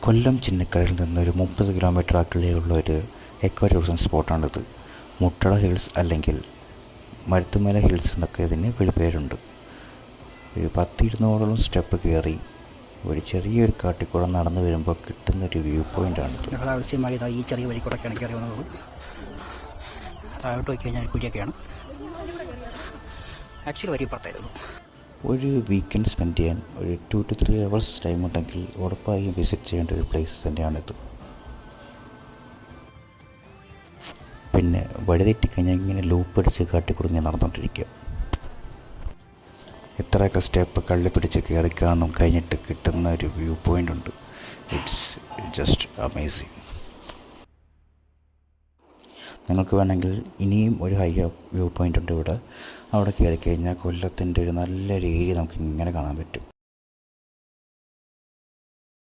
കൊല്ലം ചിന്നക്കരയിൽ നിന്നൊരു 30 കിലോമീറ്റർ അകലെയുള്ള ഒരു എക്കോ ടൂറിസം സ്പോട്ടാണിത്. മുട്ടട ഹിൽസ് അല്ലെങ്കിൽ മരുത്തുമല ഹിൽസ് എന്നൊക്കെ ഇതിന് പേരുണ്ട്. ഒരു 10-20 സ്റ്റെപ്പ് കയറി ഒരു ചെറിയൊരു കാട്ടിക്കൂടെ നടന്നു വരുമ്പോൾ കിട്ടുന്നൊരു വ്യൂ പോയിൻ്റാണിത്. ഞങ്ങൾ ആവശ്യമായി ഈ ചെറിയ വഴിക്കൂടെയൊക്കെയാണ് കയറി വന്നത്. താഴോട്ട് പോയി കഴിഞ്ഞാൽ കുഴിയൊക്കെയാണ്. ആക്ച്വലി വരി പുറത്തായിരുന്നു. ഒരു വീക്കെൻഡ് സ്പെൻഡ് ചെയ്യാൻ ഒരു 2 to 3 hours ടൈം ഉണ്ടെങ്കിൽ ഉറപ്പായും വിസിറ്റ് ചെയ്യേണ്ട ഒരു പ്ലേസ് തന്നെയാണിത്. പിന്നെ വഴിതെറ്റിക്കഴിഞ്ഞാൽ ഇങ്ങനെ ലൂപ്പ് അടിച്ച് കാട്ടിക്കുടുങ്ങി നടന്നുകൊണ്ടിരിക്കുക. എത്രയൊക്കെ സ്റ്റെപ്പ് കള്ളി പിടിച്ച് കയറിക്കാന്നും കഴിഞ്ഞിട്ട് കിട്ടുന്ന ഒരു വ്യൂ പോയിൻ്റ് ഉണ്ട്. It's just amazing. നിങ്ങൾക്ക് വേണമെങ്കിൽ ഇനിയും ഒരു ഹൈ വ്യൂ പോയിൻ്റ് ഉണ്ട് ഇവിടെ. അവിടെ കയറി കഴിഞ്ഞാൽ കൊല്ലത്തിൻ്റെ ഒരു നല്ലൊരു ഏരിയ നമുക്ക് ഇങ്ങനെ കാണാൻ പറ്റും.